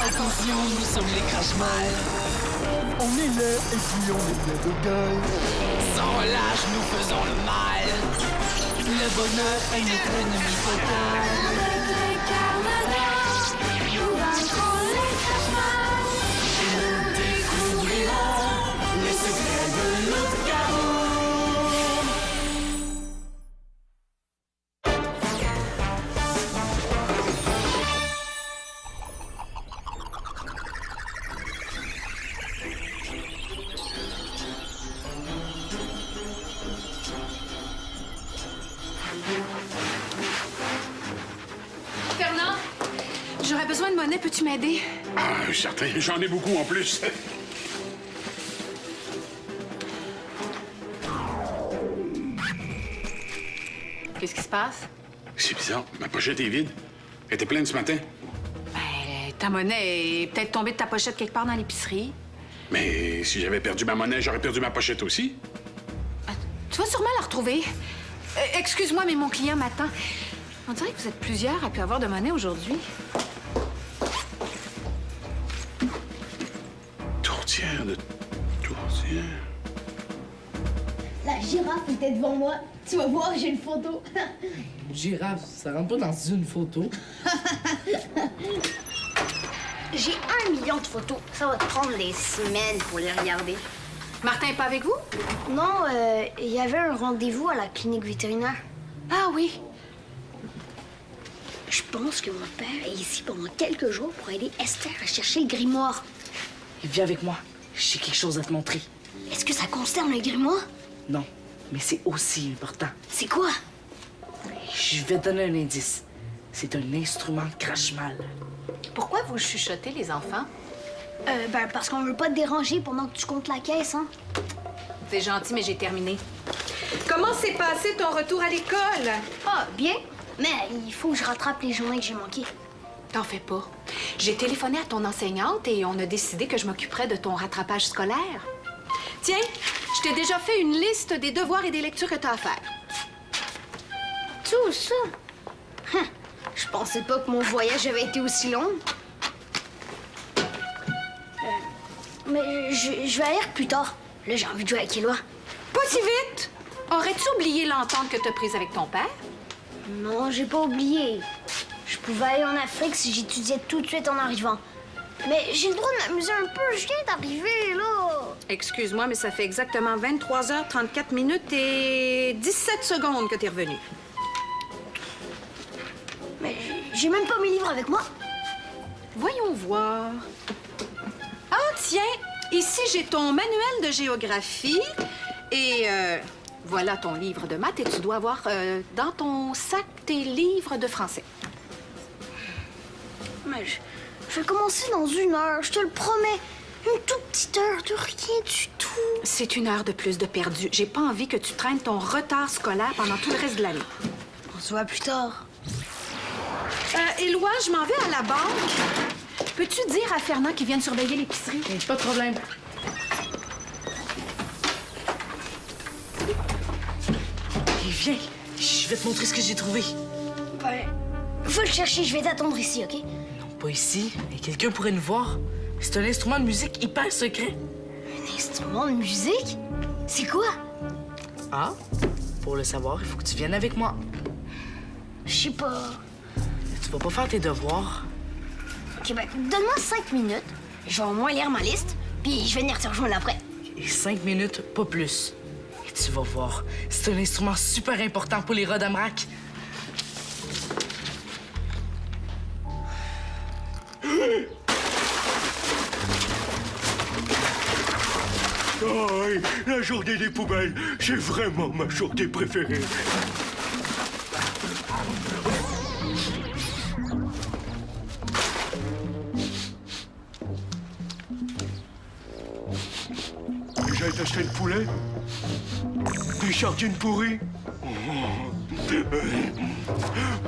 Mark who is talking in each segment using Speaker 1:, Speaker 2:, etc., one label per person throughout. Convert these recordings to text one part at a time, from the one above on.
Speaker 1: Attention, nous sommes les crash-mal.
Speaker 2: On est là et puis on est bien de gueule.
Speaker 1: Sans relâche, nous faisons le mal. Le bonheur est notre ennemi total. Nous découvrirons les secrets de notre chaos.
Speaker 3: Fernand, j'aurais besoin de monnaie. Peux-tu m'aider?
Speaker 4: Ah, certain. J'en ai beaucoup en plus.
Speaker 3: Qu'est-ce qui se passe?
Speaker 4: C'est bizarre. Ma pochette est vide. Elle était pleine ce matin.
Speaker 3: Ben, ta monnaie est peut-être tombée de ta pochette quelque part dans l'épicerie.
Speaker 4: Mais si j'avais perdu ma monnaie, j'aurais perdu ma pochette aussi.
Speaker 3: Tu vas sûrement la retrouver. Excuse-moi, mais mon client m'attend. On dirait que vous êtes plusieurs à pu avoir de monnaie aujourd'hui.
Speaker 4: Tourtière de tourtière.
Speaker 5: La girafe était devant moi. Tu vas voir, j'ai une photo.
Speaker 6: Girafe, ça rentre pas dans une photo.
Speaker 5: J'ai 1 million de photos. Ça va te prendre des semaines pour les regarder.
Speaker 3: Martin est pas avec vous?
Speaker 5: Non, il y avait un rendez-vous à la clinique vétérinaire.
Speaker 3: Ah oui.
Speaker 5: Je pense que mon père est ici pendant quelques jours pour aider Esther à chercher le grimoire.
Speaker 6: Viens avec moi. J'ai quelque chose à te montrer.
Speaker 5: Est-ce que ça concerne le grimoire?
Speaker 6: Non, mais c'est aussi important.
Speaker 5: C'est quoi?
Speaker 6: Je vais te donner un indice. C'est un instrument de crache-mal.
Speaker 3: Pourquoi vous chuchotez, les enfants?
Speaker 5: Ben, parce qu'on veut pas te déranger pendant que tu comptes la caisse, hein?
Speaker 3: C'est gentil, mais j'ai terminé. Comment s'est passé ton retour à l'école?
Speaker 5: Ah, bien. Mais il faut que je rattrape les journées que j'ai manquées.
Speaker 3: T'en fais pas. J'ai téléphoné à ton enseignante et on a décidé que je m'occuperais de ton rattrapage scolaire. Tiens, je t'ai déjà fait une liste des devoirs et des lectures que t'as à faire.
Speaker 5: Tout ça? Je pensais pas que mon voyage avait été aussi long. Mais je vais aller plus tard. Là, j'ai envie de jouer avec Éloi.
Speaker 3: Pas si vite! Aurais-tu oublié l'entente que t'as prise avec ton père?
Speaker 5: Non, j'ai pas oublié. Je pouvais aller en Afrique si j'étudiais tout de suite en arrivant. Mais j'ai le droit de m'amuser un peu. Je viens d'arriver, là.
Speaker 3: Excuse-moi, mais ça fait exactement 23h34 minutes et 17 secondes que t'es revenu.
Speaker 5: Mais j'ai même pas mes livres avec moi.
Speaker 3: Voyons voir. Ah, tiens, ici, j'ai ton manuel de géographie et voilà ton livre de maths et tu dois avoir dans ton sac tes livres de français.
Speaker 5: Mais je vais commencer dans 1 heure, je te le promets. Une toute petite heure de rien du tout.
Speaker 3: C'est 1 heure de plus de perdu. J'ai pas envie que tu traînes ton retard scolaire pendant tout le reste de l'année.
Speaker 5: On se voit plus tard.
Speaker 3: Éloi, je m'en vais à la banque. Peux-tu dire à Fernand qu'il vienne surveiller l'épicerie?
Speaker 6: Pas de problème. Et viens, je vais te montrer ce que j'ai trouvé.
Speaker 5: Ouais. Faut le chercher, je vais t'attendre ici, OK?
Speaker 6: Non, pas ici, mais quelqu'un pourrait nous voir. C'est un instrument de musique hyper secret.
Speaker 5: Un instrument de musique? C'est quoi?
Speaker 6: Ah, pour le savoir, il faut que tu viennes avec moi.
Speaker 5: Je sais pas.
Speaker 6: Tu vas pas faire tes devoirs.
Speaker 5: OK, ben, donne-moi 5 minutes. Je vais au moins lire ma liste, puis je vais venir te rejoindre après.
Speaker 6: Et 5 minutes, pas plus. Et tu vas voir, c'est un instrument super important pour les rats d'Amrak.
Speaker 2: Aïe, la journée des poubelles, c'est vraiment ma journée préférée. J'ai acheté le poulet, des sardines pourries.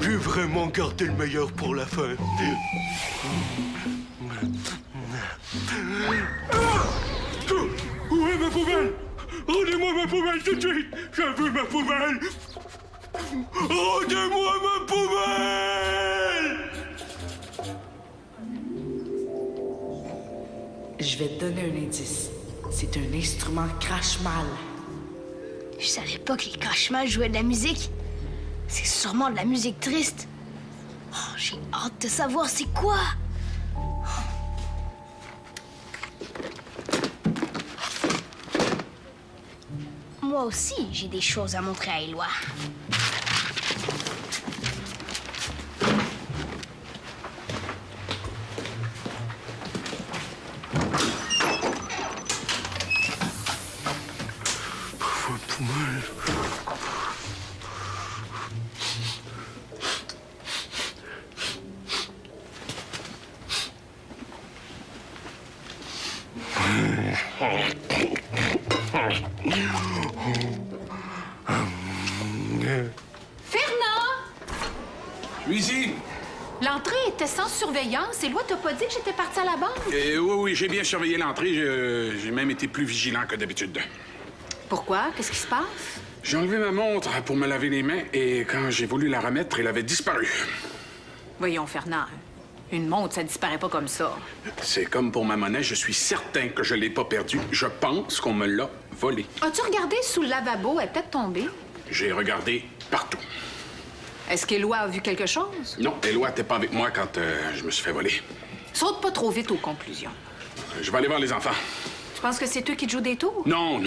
Speaker 2: J'ai vraiment gardé le meilleur pour la fin. Où est ma poubelle? Rendez-moi ma poubelle tout de suite! Je veux ma poubelle! Rendez-moi ma poubelle!
Speaker 6: Je vais te donner un indice. C'est un instrument crache-mal.
Speaker 5: Je savais pas que les crash-mal jouaient de la musique. C'est sûrement de la musique triste. Oh, j'ai hâte de savoir c'est quoi. Moi aussi, j'ai des choses à montrer à Éloi.
Speaker 4: Je suis ici.
Speaker 3: L'entrée était sans surveillance. Éloi, t'as pas dit que j'étais partie à la banque?
Speaker 4: Oui, j'ai bien surveillé l'entrée. J'ai même été plus vigilant que d'habitude.
Speaker 3: Pourquoi? Qu'est-ce qui se passe?
Speaker 4: J'ai enlevé ma montre pour me laver les mains et quand j'ai voulu la remettre, elle avait disparu.
Speaker 3: Voyons, Fernand. Une montre, ça disparaît pas comme ça.
Speaker 4: C'est comme pour ma monnaie, je suis certain que je l'ai pas perdue. Je pense qu'on me l'a volée.
Speaker 3: As-tu regardé sous le lavabo? Elle est peut-être tombée.
Speaker 4: J'ai regardé partout.
Speaker 3: Est-ce qu'Éloi a vu quelque chose?
Speaker 4: Non, Éloi n'était pas avec moi quand je me suis fait voler.
Speaker 3: Saute pas trop vite aux conclusions.
Speaker 4: Je vais aller voir les enfants.
Speaker 3: Tu penses que c'est eux qui te jouent des tours?
Speaker 4: Non.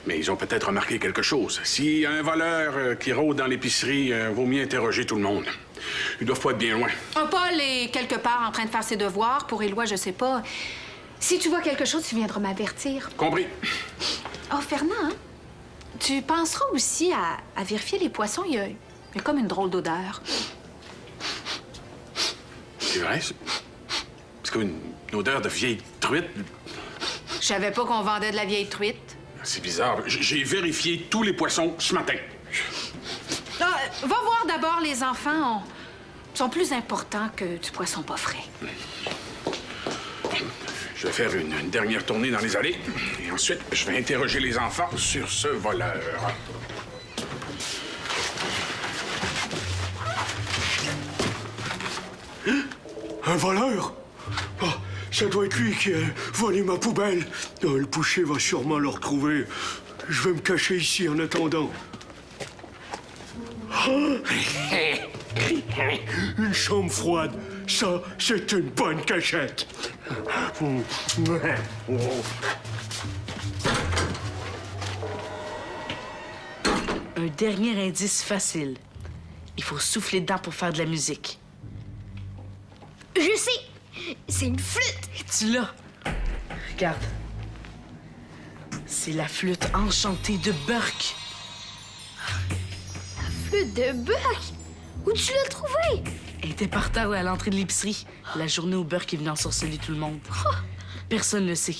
Speaker 4: Mais ils ont peut-être remarqué quelque chose. S'il y a un voleur qui rôde dans l'épicerie, vaut mieux interroger tout le monde. Ils doivent pas être bien loin.
Speaker 3: Paul est quelque part en train de faire ses devoirs. Pour Éloi, je sais pas. Si tu vois quelque chose, tu viendras m'avertir.
Speaker 4: Compris.
Speaker 3: Oh, Fernand, tu penseras aussi à vérifier les poissons. Il y a comme une drôle d'odeur.
Speaker 4: C'est vrai? C'est comme une odeur de vieille truite.
Speaker 3: Je savais pas qu'on vendait de la vieille truite.
Speaker 4: C'est bizarre. J'ai vérifié tous les poissons ce matin.
Speaker 3: Ah, va voir d'abord les enfants. Sont plus importants que du poisson pas frais.
Speaker 4: Je vais faire une dernière tournée dans les allées. Et ensuite, je vais interroger les enfants sur ce voleur.
Speaker 2: Un voleur? Ah, ça doit être lui qui a volé ma poubelle. Ah, le boucher va sûrement le retrouver. Je vais me cacher ici en attendant. Ah! Une chambre froide. Ça, c'est une bonne cachette.
Speaker 6: Un dernier indice facile. Il faut souffler dedans pour faire de la musique.
Speaker 5: Je sais! C'est une flûte!
Speaker 6: Et tu l'as. Regarde. C'est la flûte enchantée de Burke.
Speaker 5: Flûte de Burke? Où tu l'as trouvée?
Speaker 6: Elle était par terre à l'entrée de l'épicerie, la journée où Burke est venu ensorceler tout le monde. Personne ne le sait.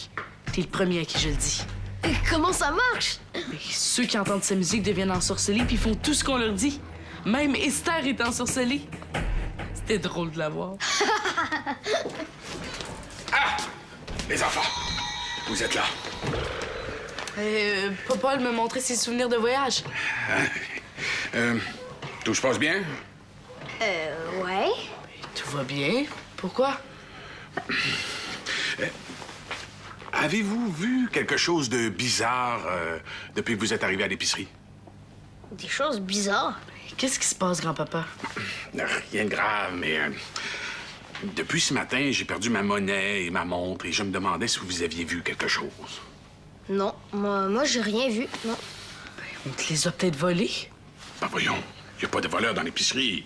Speaker 6: T'es le premier à qui je le dis.
Speaker 5: Et comment ça marche?
Speaker 6: Mais ceux qui entendent sa musique deviennent ensorcelés puis font tout ce qu'on leur dit. Même Esther est ensorcelée. C'était drôle de la voir.
Speaker 4: Ah! Les enfants, vous êtes là.
Speaker 6: Paul me montrait ses souvenirs de voyage.
Speaker 4: Tout se passe bien?
Speaker 5: Ouais.
Speaker 6: Tout va bien. Pourquoi?
Speaker 4: Avez-vous vu quelque chose de bizarre depuis que vous êtes arrivé à l'épicerie?
Speaker 5: Des choses bizarres.
Speaker 6: Qu'est-ce qui se passe, grand-papa?
Speaker 4: Rien de grave, mais depuis ce matin, j'ai perdu ma monnaie et ma montre et je me demandais si vous aviez vu quelque chose.
Speaker 5: Non, moi j'ai rien vu, non.
Speaker 6: On te les a peut-être volés?
Speaker 4: Ben voyons, il n'y a pas de voleur dans l'épicerie.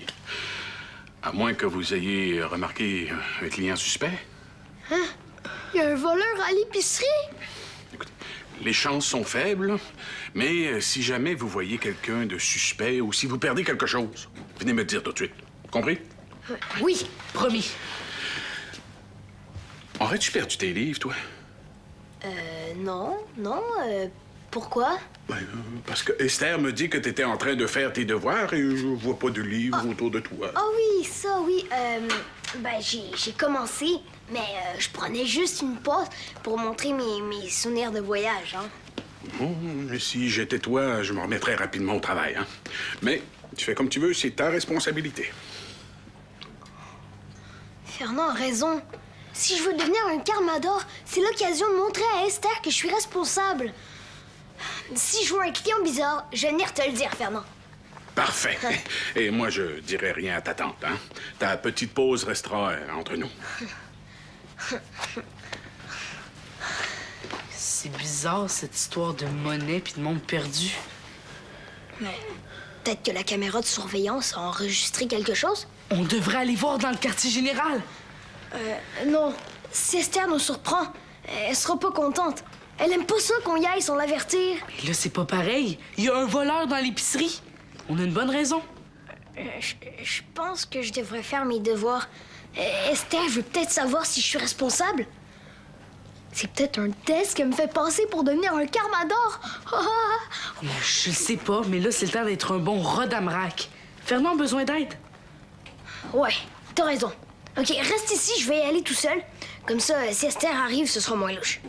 Speaker 4: À moins que vous ayez remarqué un client suspect.
Speaker 5: Hein? Il y a un voleur à l'épicerie?
Speaker 4: Écoutez, les chances sont faibles, mais si jamais vous voyez quelqu'un de suspect ou si vous perdez quelque chose, venez me le dire tout de suite. Compris?
Speaker 5: Oui.
Speaker 6: Promis.
Speaker 4: Aurais-tu perdu tes livres, toi?
Speaker 5: Non, pourquoi?
Speaker 4: Ben, parce que Esther me dit que tu étais en train de faire tes devoirs et je vois pas de livres autour de toi.
Speaker 5: Ah oui, ça, oui. J'ai commencé, mais je prenais juste une pause pour montrer mes souvenirs de voyage, hein.
Speaker 4: Bon, si j'étais toi, je me remettrais rapidement au travail, hein. Mais tu fais comme tu veux, c'est ta responsabilité.
Speaker 5: Fernand a raison. Si je veux devenir un Carmador, c'est l'occasion de montrer à Esther que je suis responsable. Si je vois un client bizarre, je vais venir te le dire, Fernand.
Speaker 4: Parfait. Et moi, je dirai rien à ta tante, hein? Ta petite pause restera entre nous.
Speaker 6: C'est bizarre, cette histoire de monnaie puis de monde perdu.
Speaker 5: Mais peut-être que la caméra de surveillance a enregistré quelque chose?
Speaker 6: On devrait aller voir dans le quartier général.
Speaker 5: Non. Si Esther nous surprend, elle sera pas contente. Elle aime pas ça qu'on y aille sans l'avertir.
Speaker 6: Mais là, c'est pas pareil. Il y a un voleur dans l'épicerie. On a une bonne raison.
Speaker 5: Je pense que je devrais faire mes devoirs. Esther veut peut-être savoir si je suis responsable. C'est peut-être un test qui me fait passer pour devenir un Carmador.
Speaker 6: Je le sais pas, mais là, c'est le temps d'être un bon Rodamrac. Fernand a besoin d'aide.
Speaker 5: Ouais, t'as raison. OK, reste ici, je vais y aller tout seul. Comme ça, si Esther arrive, ce sera moins louche.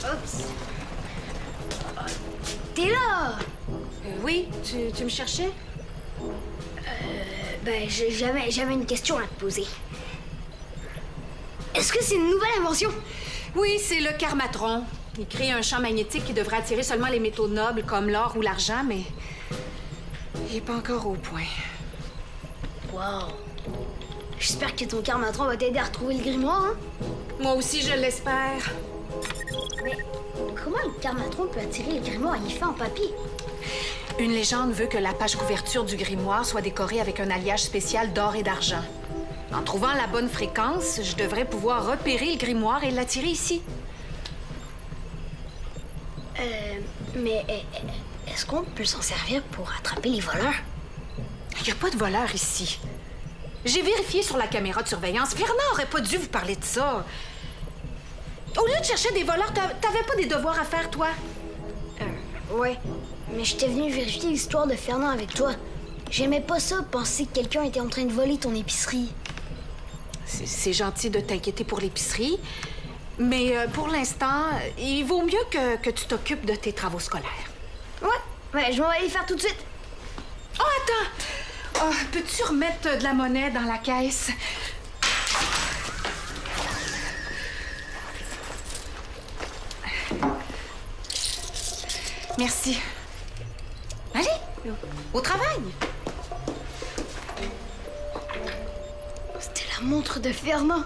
Speaker 5: Oups. T'es là?
Speaker 3: Oui, tu me cherchais?
Speaker 5: J'avais une question à te poser. Est-ce que c'est une nouvelle invention?
Speaker 3: Oui, c'est le Carmatron. Il crée un champ magnétique qui devrait attirer seulement les métaux nobles comme l'or ou l'argent, mais il n'est pas encore au point.
Speaker 5: Wow. J'espère que ton Carmatron va t'aider à retrouver le grimoire, hein?
Speaker 3: Moi aussi, je l'espère.
Speaker 5: Mais comment le Carmatron peut attirer le grimoire? Il est fait en papier.
Speaker 3: Une légende veut que la page couverture du grimoire soit décorée avec un alliage spécial d'or et d'argent. En trouvant la bonne fréquence, je devrais pouvoir repérer le grimoire et l'attirer ici.
Speaker 5: Mais est-ce qu'on peut s'en servir pour attraper les voleurs?
Speaker 3: Il n'y a pas de voleurs ici. J'ai vérifié sur la caméra de surveillance. Fernand aurait pas dû vous parler de ça. Au lieu de chercher des voleurs, t'avais pas des devoirs à faire, toi?
Speaker 5: Ouais. Mais j'étais venue vérifier l'histoire de Fernand avec toi. J'aimais pas ça, penser que quelqu'un était en train de voler ton épicerie.
Speaker 3: C'est gentil de t'inquiéter pour l'épicerie, mais pour l'instant, il vaut mieux que tu t'occupes de tes travaux scolaires.
Speaker 5: Ouais, je m'en vais aller faire tout de suite.
Speaker 3: Oh, attends! Oh, peux-tu remettre de la monnaie dans la caisse? Merci. Allez, au travail!
Speaker 5: C'était la montre de Fernand.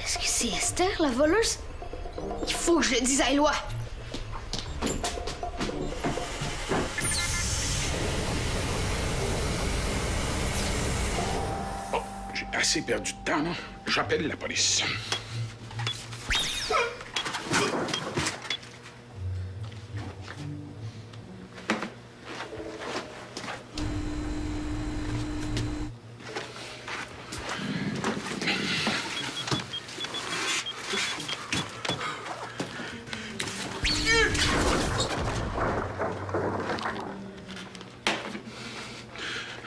Speaker 5: Est-ce que c'est Esther, la voleuse? Il faut que je le dise à Éloi.
Speaker 4: Oh, j'ai assez perdu de temps, non? J'appelle la police.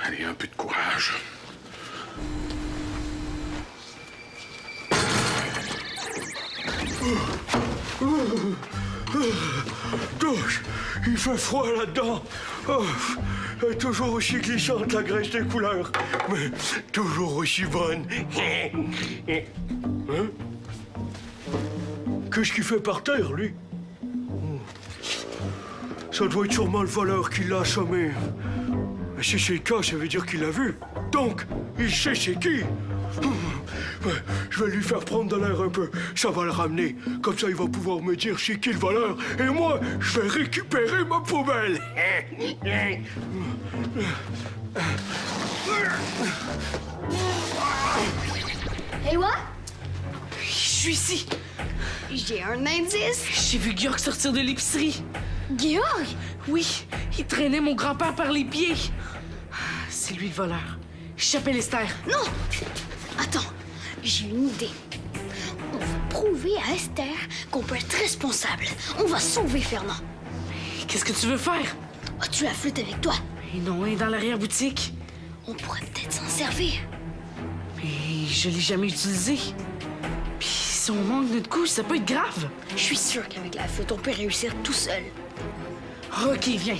Speaker 4: Allez, un peu de courage.
Speaker 2: Douche, il fait froid là-dedans. Oh, elle est toujours aussi glissante, la graisse des couleurs, mais toujours aussi bonne. Hein? Qu'est-ce qu'il fait par terre, lui? Ça doit être sûrement le voleur qui l'a assommé. Et si c'est le cas, ça veut dire qu'il l'a vu. Donc, il sait c'est qui. Ouais, je vais lui faire prendre de l'air un peu. Ça va le ramener. Comme ça, il va pouvoir me dire c'est qui le voleur. Et moi, je vais récupérer ma poubelle.
Speaker 5: Éloi?
Speaker 6: Je suis ici.
Speaker 5: J'ai un indice.
Speaker 6: J'ai vu Georg sortir de l'épicerie.
Speaker 5: Georg?
Speaker 6: Oui, il traînait mon grand-père par les pieds. C'est lui le voleur. J'appelle Esther.
Speaker 5: Non! Attends, j'ai une idée. On va prouver à Esther qu'on peut être responsable. On va sauver Fernand.
Speaker 6: Qu'est-ce que tu veux faire?
Speaker 5: As-tu la flûte avec toi?
Speaker 6: Mais non, elle est dans l'arrière-boutique.
Speaker 5: On pourrait peut-être s'en servir.
Speaker 6: Mais je l'ai jamais utilisé. Puis si on manque notre couche, ça peut être grave.
Speaker 5: Je suis sûre qu'avec la flûte, on peut réussir tout seul.
Speaker 6: OK, viens.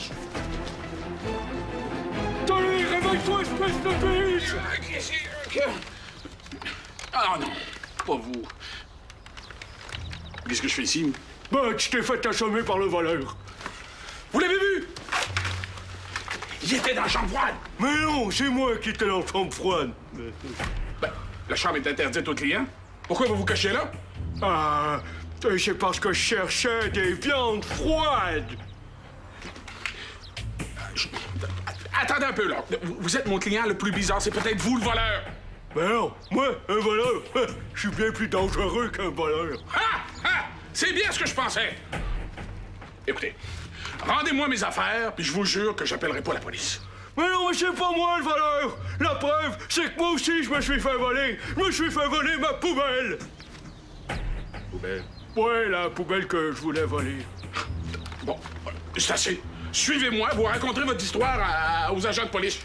Speaker 2: Allez, réveille-toi, espèce de biche!
Speaker 4: Ah non, pas vous. Qu'est-ce que je fais ici?
Speaker 2: Ben, tu t'es fait assommer par le voleur.
Speaker 4: Vous l'avez vu? Il était dans la chambre froide.
Speaker 2: Mais non, c'est moi qui étais dans la chambre froide.
Speaker 4: Ben, la chambre est interdite aux clients. Pourquoi vous vous cachez là?
Speaker 2: Ah, c'est parce que je cherchais des viandes froides.
Speaker 4: Attendez un peu, là. Vous êtes mon client le plus bizarre. C'est peut-être vous, le voleur.
Speaker 2: Ben non, moi, un voleur, je suis bien plus dangereux qu'un voleur.
Speaker 4: Ah! Ah! C'est bien ce que je pensais. Écoutez, rendez-moi mes affaires, puis je vous jure que j'appellerai pas la police.
Speaker 2: Mais non, mais c'est pas moi le voleur! La preuve, c'est que moi aussi, je me suis fait voler. Je me suis fait voler ma poubelle.
Speaker 4: Poubelle?
Speaker 2: Ouais, la poubelle que je voulais voler.
Speaker 4: Bon, c'est assez. Suivez-moi, vous raconterez votre histoire aux agents de police.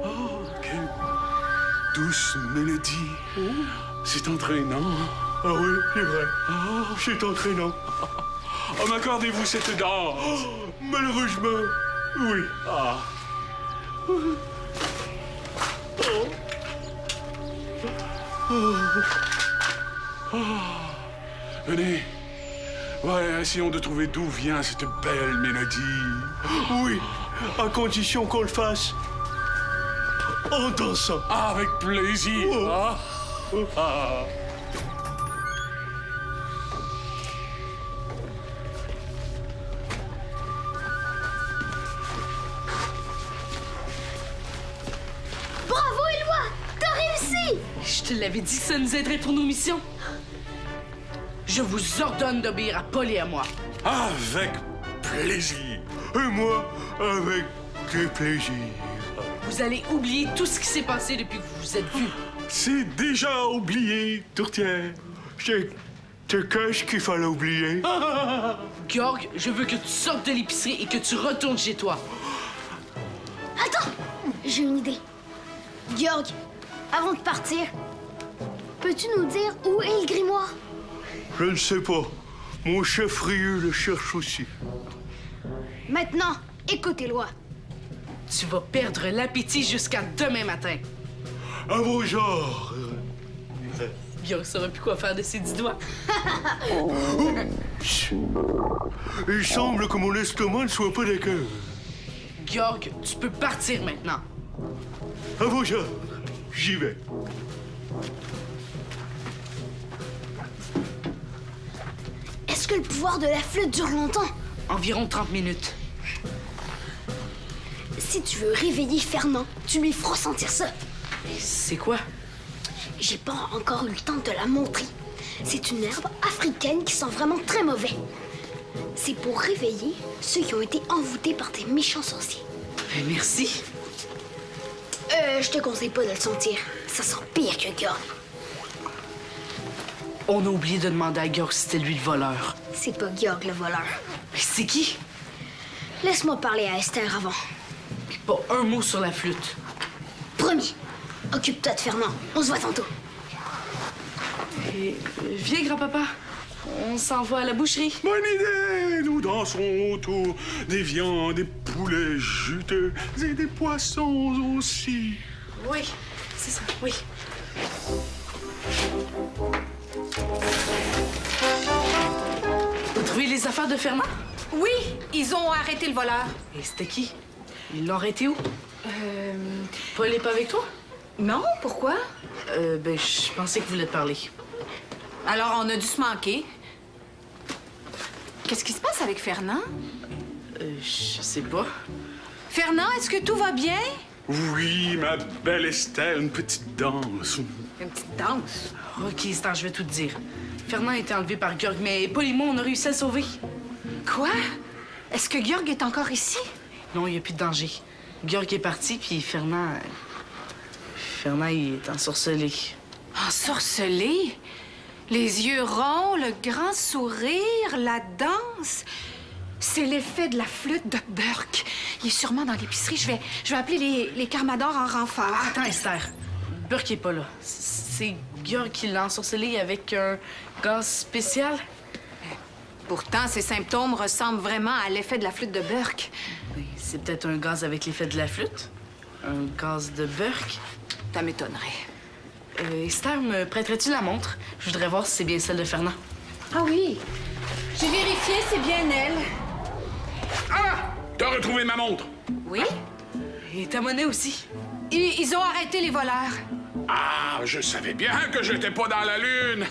Speaker 4: Oh, quelle douce mélodie. C'est entraînant.
Speaker 2: Ah oui, c'est vrai. C'est entraînant.
Speaker 4: Oh, m'accordez-vous cette danse?
Speaker 2: Malheureusement, oui.
Speaker 4: Venez. Ouais, essayons de trouver d'où vient cette belle mélodie.
Speaker 2: Oui, à condition qu'on le fasse en dansant.
Speaker 4: Ah, avec plaisir. Ah.
Speaker 5: Bravo, Éloi! T'as réussi!
Speaker 6: Je te l'avais dit que ça nous aiderait pour nos missions. Je vous ordonne d'obéir à Paul et à moi.
Speaker 4: Avec plaisir.
Speaker 2: Et moi, avec du plaisir.
Speaker 6: Vous allez oublier tout ce qui s'est passé depuis que vous vous êtes vus.
Speaker 2: C'est déjà oublié, tourtière. C'est qu'est-ce qu'il fallait oublier?
Speaker 6: Georg, je veux que tu sortes de l'épicerie et que tu retournes chez toi.
Speaker 5: Attends! J'ai une idée. Georg, avant de partir, peux-tu nous dire où est le grimoire?
Speaker 2: Je ne sais pas. Mon chef Rieux le cherche aussi.
Speaker 5: Maintenant, écoute, Éloi.
Speaker 6: Tu vas perdre l'appétit jusqu'à demain matin.
Speaker 2: À vos genres.
Speaker 6: Georg saura plus quoi faire de ses 10 doigts.
Speaker 2: Il semble que mon estomac ne soit pas d'accord.
Speaker 6: Georg, tu peux partir maintenant.
Speaker 2: À vos genres. J'y vais.
Speaker 5: Est-ce que le pouvoir de la flûte dure longtemps?
Speaker 6: Environ 30 minutes.
Speaker 5: Si tu veux réveiller Fernand, tu lui feras sentir ça.
Speaker 6: C'est quoi?
Speaker 5: J'ai pas encore eu le temps de te la montrer. C'est une herbe africaine qui sent vraiment très mauvais. C'est pour réveiller ceux qui ont été envoûtés par des méchants sorciers.
Speaker 6: Merci.
Speaker 5: Je te conseille pas de le sentir. Ça sent pire que Georg.
Speaker 6: On a oublié de demander à Georg si c'était lui le voleur.
Speaker 5: C'est pas Georg le voleur.
Speaker 6: Mais c'est qui?
Speaker 5: Laisse-moi parler à Esther avant.
Speaker 6: Pas un mot sur la flûte.
Speaker 5: Promis. Occupe-toi de Fernand. On se voit tantôt.
Speaker 6: Et, viens, grand-papa. On s'en va à la boucherie.
Speaker 4: Bonne idée! Nous dansons autour des viandes, des poulets juteux et des poissons aussi.
Speaker 6: Oui, c'est ça, oui. Vous trouvez les affaires de Fernand?
Speaker 3: Oui, ils ont arrêté le voleur.
Speaker 6: Et c'était qui? Ils l'ont arrêté où? Paul est pas avec toi?
Speaker 3: Non, pourquoi?
Speaker 6: Ben, je pensais que vous voulez te parler.
Speaker 3: Alors, on a dû se manquer. Qu'est-ce qui se passe avec Fernand?
Speaker 6: Je sais pas.
Speaker 3: Fernand, est-ce que tout va bien?
Speaker 4: Oui, ma belle Estelle, une petite danse.
Speaker 3: Une petite danse.
Speaker 6: OK, Star, je vais tout te dire. Fernand a été enlevé par Georg, mais Paul et moi, on a réussi à le sauver.
Speaker 3: Quoi? Est-ce que Georg est encore ici?
Speaker 6: Non, il n'y a plus de danger. Georg est parti, puis Fernand... Fernand, il est ensorcelé.
Speaker 3: Ensorcelé? Les yeux ronds, le grand sourire, la danse. C'est l'effet de la flûte de Burke. Il est sûrement dans l'épicerie. Je vais appeler les Carmadors en renfort.
Speaker 6: Attends, Esther. Burke est pas là. C'est Georg qui l'a ensorcelé avec un gaz spécial.
Speaker 3: Pourtant, ces symptômes ressemblent vraiment à l'effet de la flûte de Burke.
Speaker 6: Ben, c'est peut-être un gaz avec l'effet de la flûte. Un gaz de Burke.
Speaker 3: Ça m'étonnerait.
Speaker 6: Esther, me prêterais-tu la montre? Je voudrais voir si c'est bien celle de Fernand.
Speaker 3: Ah oui. J'ai vérifié, c'est bien elle.
Speaker 4: Ah! T'as retrouvé ma montre?
Speaker 3: Oui?
Speaker 6: Et ta monnaie aussi.
Speaker 3: Ils ont arrêté les voleurs.
Speaker 4: Ah, je savais bien que j'étais pas dans la lune.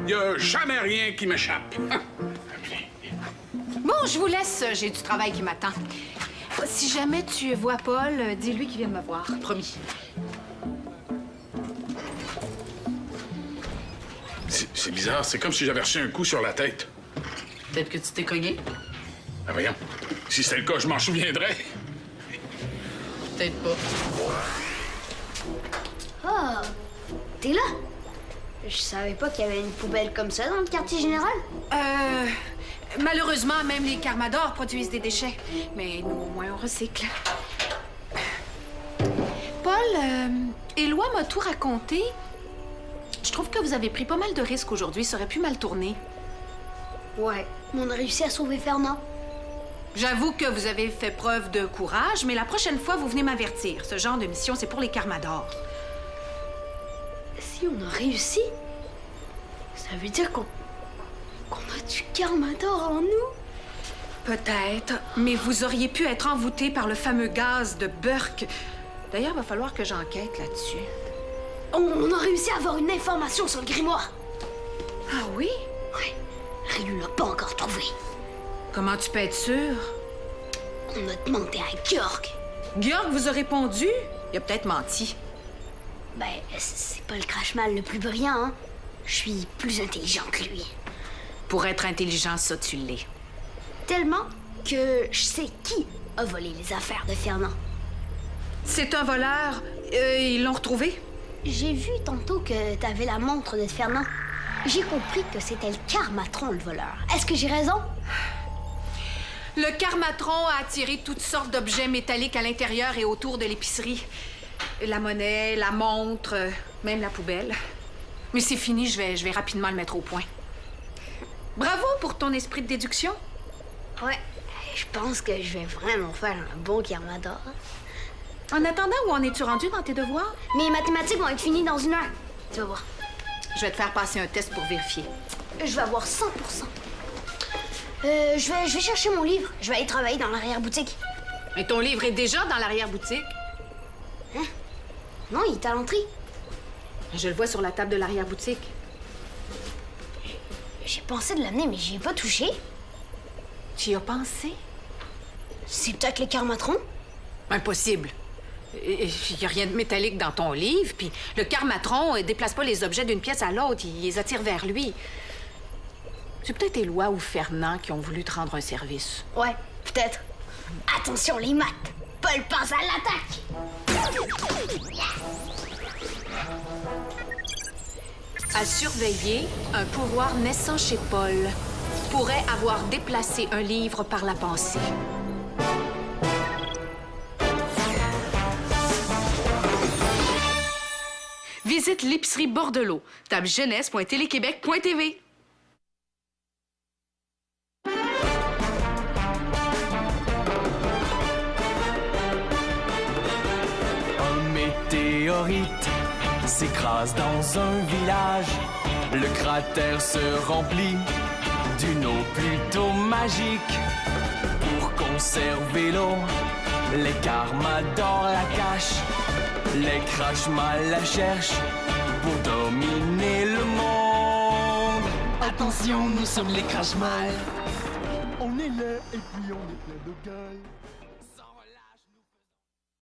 Speaker 4: Il y a jamais rien qui m'échappe.
Speaker 3: Bon, je vous laisse. J'ai du travail qui m'attend. Si jamais tu vois Paul, dis-lui qu'il vienne me voir.
Speaker 6: Promis.
Speaker 4: C'est bizarre, c'est comme si j'avais reçu un coup sur la tête.
Speaker 6: Peut-être que tu t'es cogné.
Speaker 4: Ah, voyons. Si c'était le cas, je m'en souviendrais.
Speaker 6: Peut-être pas.
Speaker 5: Oh, t'es là? Je savais pas qu'il y avait une poubelle comme ça dans le quartier général.
Speaker 3: Malheureusement, même les Carmadors produisent des déchets. Mais nous, au moins, on recycle. Paul, Éloi m'a tout raconté. Je trouve que vous avez pris pas mal de risques aujourd'hui. Ça aurait pu mal tourner.
Speaker 5: Ouais, mais on a réussi à sauver Fernand.
Speaker 3: J'avoue que vous avez fait preuve de courage, mais la prochaine fois, vous venez m'avertir. Ce genre de mission, c'est pour les Carmadors.
Speaker 5: Si on a réussi, ça veut dire qu'on a du Carmador en nous.
Speaker 3: Peut-être, mais vous auriez pu être envoûté par le fameux gaz de Burke. D'ailleurs, il va falloir que j'enquête là-dessus.
Speaker 5: On a réussi à avoir une information sur le grimoire.
Speaker 3: Ah oui?
Speaker 5: Ouais, Ryu l'a pas encore trouvé.
Speaker 3: Comment tu peux être sûr?
Speaker 5: On a demandé à Georg.
Speaker 3: Georg vous a répondu? Il a peut-être menti.
Speaker 5: Ben, c'est pas le crash-mal le plus brillant, hein. Je suis plus intelligent que lui.
Speaker 3: Pour être intelligent, ça, tu l'es.
Speaker 5: Tellement que je sais qui a volé les affaires de Fernand.
Speaker 3: C'est un voleur. Ils l'ont retrouvé?
Speaker 5: J'ai vu tantôt que t'avais la montre de Fernand. J'ai compris que c'était le Carmatron, le voleur. Est-ce que j'ai raison?
Speaker 3: Le Carmatron a attiré toutes sortes d'objets métalliques à l'intérieur et autour de l'épicerie. La monnaie, la montre, même la poubelle. Mais c'est fini, je vais rapidement le mettre au point. Bravo pour ton esprit de déduction.
Speaker 5: Ouais, je pense que je vais vraiment faire un bon Carmador.
Speaker 3: En attendant, où en es-tu rendu dans tes devoirs?
Speaker 5: Mes mathématiques vont être finies dans 1 heure. Tu vas voir.
Speaker 3: Je vais te faire passer un test pour vérifier.
Speaker 5: Je vais avoir 100%. Je vais chercher mon livre. Je vais aller travailler dans l'arrière-boutique.
Speaker 3: Mais ton livre est déjà dans l'arrière-boutique.
Speaker 5: Hein? Non, il est à l'entrée.
Speaker 3: Je le vois sur la table de l'arrière-boutique.
Speaker 5: J'ai pensé de l'amener, mais j'y ai pas touché.
Speaker 3: Tu y as pensé?
Speaker 5: C'est peut-être les Carmatrons?
Speaker 3: Impossible. Il n'y a rien de métallique dans ton livre, puis le Carmatron ne déplace pas les objets d'une pièce à l'autre, il les attire vers lui. C'est peut-être Éloi ou Fernand qui ont voulu te rendre un service.
Speaker 5: Ouais, peut-être. Attention, les maths! Paul passe à l'attaque!
Speaker 3: À surveiller, un pouvoir naissant chez Paul pourrait avoir déplacé un livre par la pensée.
Speaker 6: Visite l'épicerie Bordelot. Tape jeunesse.téléquébec.tv.
Speaker 7: Un météorite s'écrase dans un village. Le cratère se remplit d'une eau plutôt magique. Pour conserver l'eau, les Carmadors la cachent. Les Crashmal la cherchent pour dominer le monde.
Speaker 1: Attention, nous sommes les Crashmal.
Speaker 7: On est là et puis on est plein de gueule.